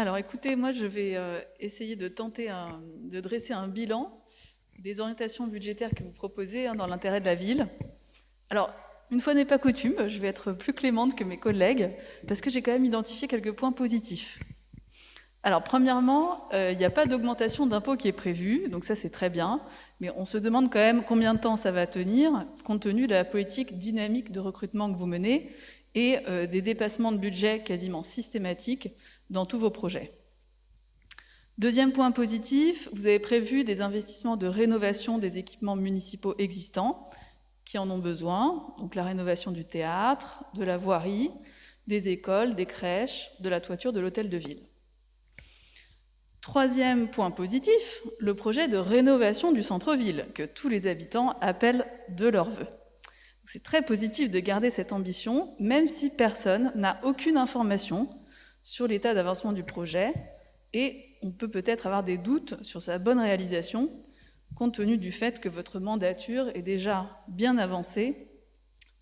Alors écoutez, moi je vais essayer de tenter de dresser un bilan des orientations budgétaires que vous proposez dans l'intérêt de la ville. Alors, une fois n'est pas coutume, je vais être plus clémente que mes collègues, parce que j'ai quand même identifié quelques points positifs. Alors, premièrement, il n'y a pas d'augmentation d'impôts qui est prévue, donc ça c'est très bien, mais on se demande quand même combien de temps ça va tenir, compte tenu de la politique dynamique de recrutement que vous menez, et des dépassements de budget quasiment systématiques dans tous vos projets. Deuxième point positif, vous avez prévu des investissements de rénovation des équipements municipaux existants qui en ont besoin, donc la rénovation du théâtre, de la voirie, des écoles, des crèches, de la toiture de l'hôtel de ville. Troisième point positif, le projet de rénovation du centre-ville que tous les habitants appellent de leur vœu. C'est très positif de garder cette ambition, même si personne n'a aucune information sur l'état d'avancement du projet, et on peut peut-être avoir des doutes sur sa bonne réalisation, compte tenu du fait que votre mandature est déjà bien avancée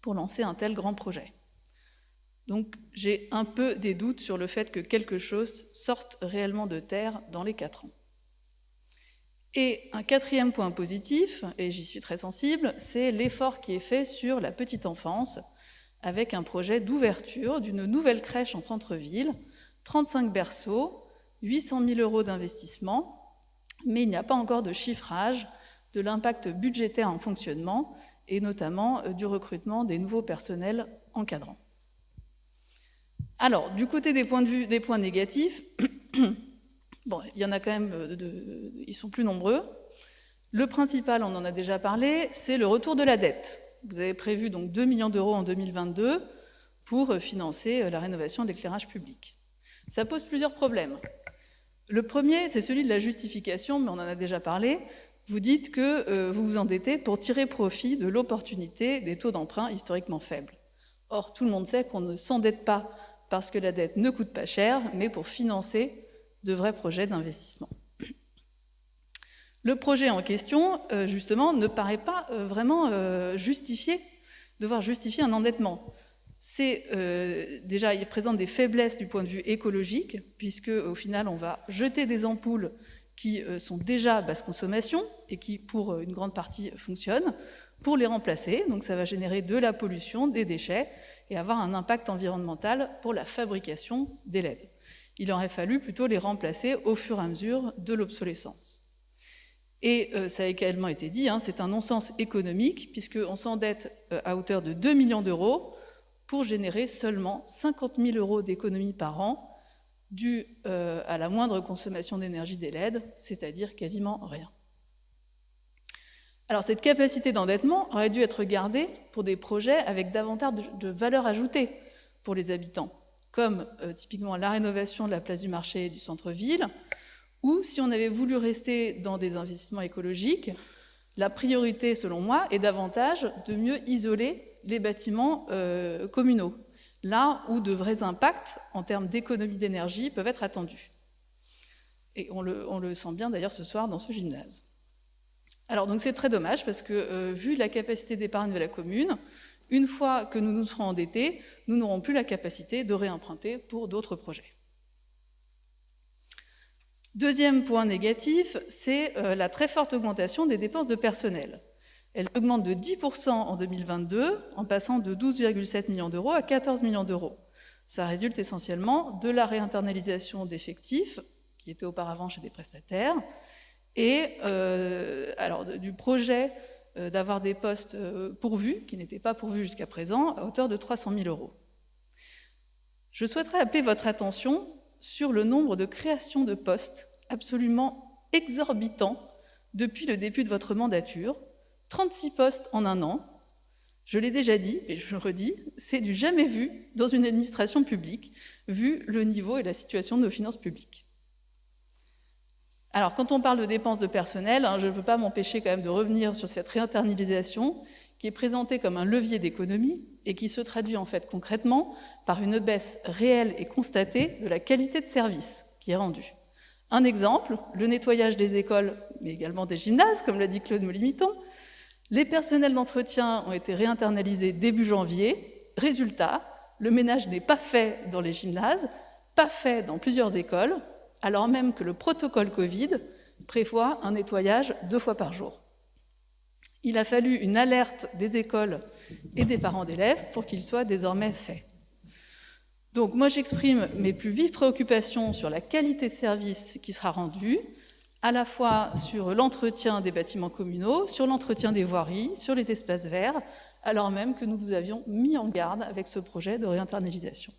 pour lancer un tel grand projet. Donc j'ai un peu des doutes sur le fait que quelque chose sorte réellement de terre dans les 4 ans. Et un quatrième point positif, et j'y suis très sensible, c'est l'effort qui est fait sur la petite enfance, avec un projet d'ouverture d'une nouvelle crèche en centre-ville, 35 berceaux, 800 000 € d'investissement, mais il n'y a pas encore de chiffrage de l'impact budgétaire en fonctionnement, et notamment du recrutement des nouveaux personnels encadrants. Alors, du côté des points négatifs, bon, il y en a quand même, ils sont plus nombreux. Le principal, on en a déjà parlé, c'est le retour de la dette. Vous avez prévu donc 2 millions d'euros en 2022 pour financer la rénovation de l'éclairage public. Ça pose plusieurs problèmes. Le premier, c'est celui de la justification, mais on en a déjà parlé. Vous dites que vous vous endettez pour tirer profit de l'opportunité des taux d'emprunt historiquement faibles. Or, tout le monde sait qu'on ne s'endette pas parce que la dette ne coûte pas cher, mais pour financer de vrais projets d'investissement. Le projet en question, justement, ne paraît pas vraiment devoir justifier un endettement. Déjà, il présente des faiblesses du point de vue écologique, puisque au final, on va jeter des ampoules qui sont déjà basse consommation et qui, pour une grande partie, fonctionnent, pour les remplacer. Donc ça va générer de la pollution, des déchets, et avoir un impact environnemental pour la fabrication des LED. Il aurait fallu plutôt les remplacer au fur et à mesure de l'obsolescence. Et ça a également été dit, c'est un non-sens économique, puisqu'on s'endette à hauteur de 2 millions d'euros pour générer seulement 50 000 € d'économie par an due à la moindre consommation d'énergie des LED, c'est-à-dire quasiment rien. Alors cette capacité d'endettement aurait dû être gardée pour des projets avec davantage de valeur ajoutée pour les habitants, comme typiquement la rénovation de la place du marché et du centre-ville, ou si on avait voulu rester dans des investissements écologiques, la priorité, selon moi, est davantage de mieux isoler les bâtiments communaux, là où de vrais impacts en termes d'économie d'énergie peuvent être attendus. Et on le sent bien d'ailleurs ce soir dans ce gymnase. Alors donc c'est très dommage parce que vu la capacité d'épargne de la commune, une fois que nous nous serons endettés, nous n'aurons plus la capacité de réemprunter pour d'autres projets. Deuxième point négatif, c'est la très forte augmentation des dépenses de personnel. Elle augmente de 10% en 2022, en passant de 12,7 millions d'euros à 14 millions d'euros. Ça résulte essentiellement de la réinternalisation d'effectifs, qui étaient auparavant chez des prestataires, et du projet d'avoir des postes pourvus, qui n'étaient pas pourvus jusqu'à présent, à hauteur de 300 000 €. Je souhaiterais appeler votre attention sur le nombre de créations de postes absolument exorbitant depuis le début de votre mandature, 36 postes en un an. Je l'ai déjà dit, et je le redis, c'est du jamais vu dans une administration publique, vu le niveau et la situation de nos finances publiques. Alors, quand on parle de dépenses de personnel, je ne peux pas m'empêcher quand même de revenir sur cette réinternalisation qui est présentée comme un levier d'économie et qui se traduit en fait concrètement par une baisse réelle et constatée de la qualité de service qui est rendue. Un exemple, le nettoyage des écoles, mais également des gymnases, comme l'a dit Claude Molimiton. Les personnels d'entretien ont été réinternalisés début janvier. Résultat, le ménage n'est pas fait dans les gymnases, pas fait dans plusieurs écoles, alors même que le protocole Covid prévoit un nettoyage 2 fois par jour. Il a fallu une alerte des écoles et des parents d'élèves pour qu'il soit désormais fait. Donc moi j'exprime mes plus vives préoccupations sur la qualité de service qui sera rendue, à la fois sur l'entretien des bâtiments communaux, sur l'entretien des voiries, sur les espaces verts, alors même que nous vous avions mis en garde avec ce projet de réinternalisation.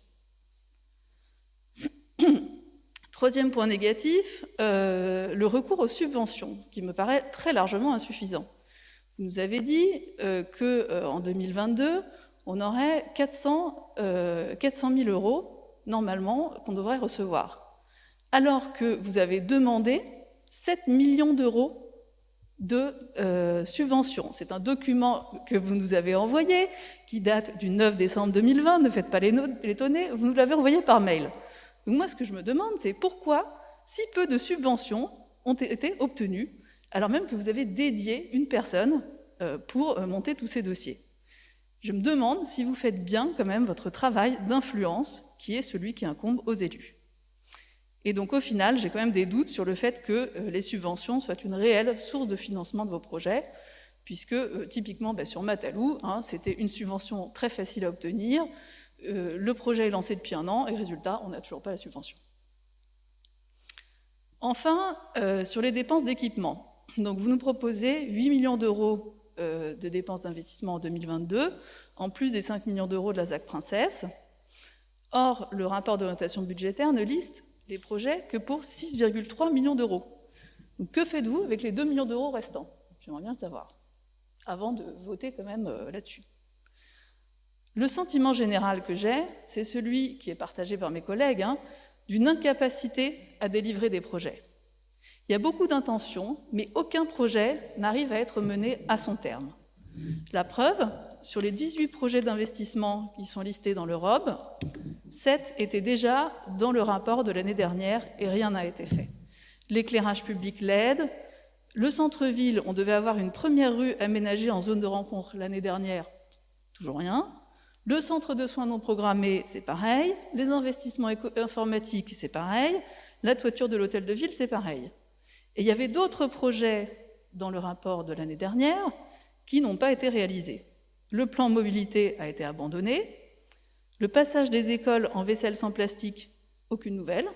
Troisième point négatif, le recours aux subventions, qui me paraît très largement insuffisant. Vous nous avez dit qu'en 2022, on aurait 400 000 euros, normalement, qu'on devrait recevoir. Alors que vous avez demandé 7 millions d'euros de subventions. C'est un document que vous nous avez envoyé, qui date du 9 décembre 2020, ne faites pas l'étonner, vous nous l'avez envoyé par mail. Donc moi, ce que je me demande, c'est pourquoi si peu de subventions ont été obtenues, alors même que vous avez dédié une personne pour monter tous ces dossiers. Je me demande si vous faites bien quand même votre travail d'influence, qui est celui qui incombe aux élus. Et donc au final, j'ai quand même des doutes sur le fait que les subventions soient une réelle source de financement de vos projets, puisque typiquement sur Matalou, c'était une subvention très facile à obtenir, le projet est lancé depuis 1 an, et résultat, on n'a toujours pas la subvention. Enfin, sur les dépenses d'équipement. Donc vous nous proposez 8 millions d'euros de dépenses d'investissement en 2022, en plus des 5 millions d'euros de la ZAC Princesse. Or, le rapport d'orientation budgétaire ne liste les projets que pour 6,3 millions d'euros. Donc, que faites-vous avec les 2 millions d'euros restants? J'aimerais bien le savoir, avant de voter quand même là-dessus. Le sentiment général que j'ai, c'est celui qui est partagé par mes collègues, d'une incapacité à délivrer des projets. Il y a beaucoup d'intentions, mais aucun projet n'arrive à être mené à son terme. La preuve, sur les 18 projets d'investissement qui sont listés dans le ROB, 7 étaient déjà dans le rapport de l'année dernière et rien n'a été fait. L'éclairage public l'aide, le centre-ville, on devait avoir une première rue aménagée en zone de rencontre l'année dernière, toujours rien. Le centre de soins non programmés, c'est pareil. Les investissements informatiques, c'est pareil. La toiture de l'hôtel de ville, c'est pareil. Et il y avait d'autres projets dans le rapport de l'année dernière qui n'ont pas été réalisés. Le plan mobilité a été abandonné. Le passage des écoles en vaisselle sans plastique, aucune nouvelle.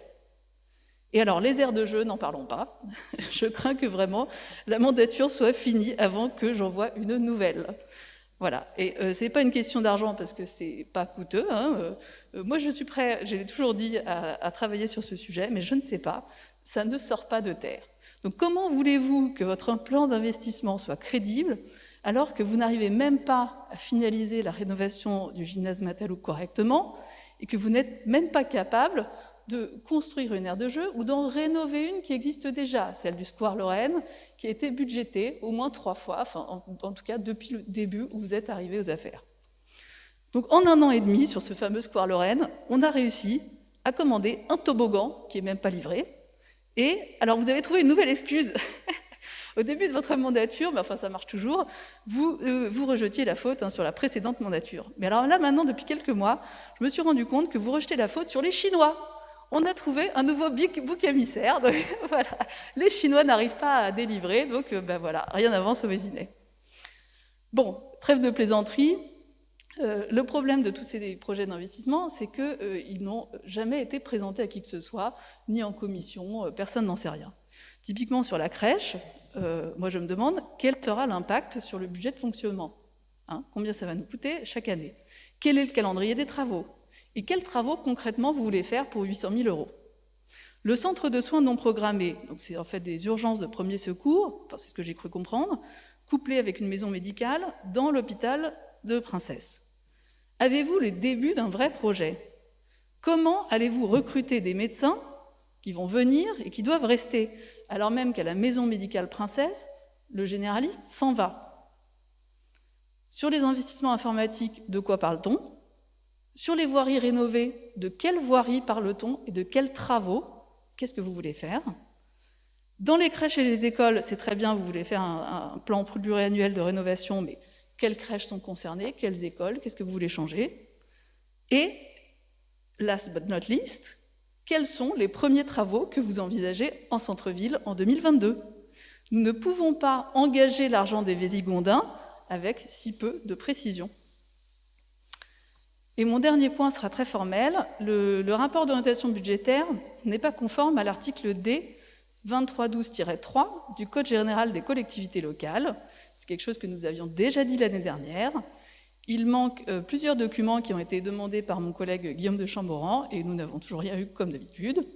Et alors, les aires de jeu, n'en parlons pas. Je crains que vraiment la mandature soit finie avant que j'en voie une nouvelle. Voilà, et ce n'est pas une question d'argent parce que ce n'est pas coûteux. Moi, je suis prêt, j'ai toujours dit, à travailler sur ce sujet, mais je ne sais pas, ça ne sort pas de terre. Donc comment voulez-vous que votre plan d'investissement soit crédible alors que vous n'arrivez même pas à finaliser la rénovation du gymnase Matalou correctement et que vous n'êtes même pas capable de construire une aire de jeu ou d'en rénover une qui existe déjà, celle du Square Lorraine, qui a été budgétée au moins 3 fois, enfin en tout cas depuis le début où vous êtes arrivé aux affaires. Donc en 1 an et demi, sur ce fameux Square Lorraine, on a réussi à commander un toboggan qui n'est même pas livré. Et alors vous avez trouvé une nouvelle excuse. Au début de votre mandature, mais enfin ça marche toujours, vous rejetiez la faute sur la précédente mandature. Mais alors là maintenant, depuis quelques mois, je me suis rendu compte que vous rejetez la faute sur les Chinois. On a trouvé un nouveau bouc émissaire, donc voilà, les Chinois n'arrivent pas à délivrer, donc voilà, rien n'avance au Vésinet. Bon, trêve de plaisanterie, le problème de tous ces projets d'investissement, c'est qu'ils n'ont jamais été présentés à qui que ce soit, ni en commission, personne n'en sait rien. Typiquement sur la crèche, moi je me demande quel sera l'impact sur le budget de fonctionnement. Combien ça va nous coûter chaque année? Quel est le calendrier des travaux? Et quels travaux concrètement vous voulez faire pour 800 000 euros? Le centre de soins non programmés, donc c'est en fait des urgences de premier secours, enfin c'est ce que j'ai cru comprendre, couplé avec une maison médicale dans l'hôpital de Princesse. Avez-vous le début d'un vrai projet? Comment allez-vous recruter des médecins qui vont venir et qui doivent rester, alors même qu'à la maison médicale Princesse, le généraliste s'en va? Sur les investissements informatiques, de quoi parle-t-on? Sur les voiries rénovées, de quelles voiries parle-t-on et de quels travaux? Qu'est-ce que vous voulez faire? Dans les crèches et les écoles, c'est très bien, vous voulez faire un plan pluriannuel de rénovation, mais quelles crèches sont concernées? Quelles écoles? Qu'est-ce que vous voulez changer? Et, last but not least, quels sont les premiers travaux que vous envisagez en centre-ville en 2022? Nous ne pouvons pas engager l'argent des Vésigondins avec si peu de précision. Et mon dernier point sera très formel. Le rapport d'orientation budgétaire n'est pas conforme à l'article D 2312-3 du Code général des collectivités locales. C'est quelque chose que nous avions déjà dit l'année dernière. Il manque plusieurs documents qui ont été demandés par mon collègue Guillaume de Chamboran et nous n'avons toujours rien eu comme d'habitude.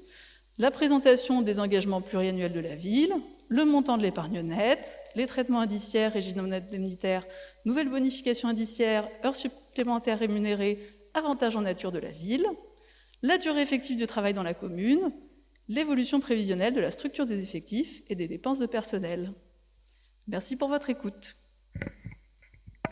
La présentation des engagements pluriannuels de la ville, le montant de l'épargne nette, les traitements indiciaires, régime indemnitaire, nouvelles bonifications indiciaires, heures supplémentaires rémunérées, avantages en nature de la ville, la durée effective du travail dans la commune, l'évolution prévisionnelle de la structure des effectifs et des dépenses de personnel. Merci pour votre écoute.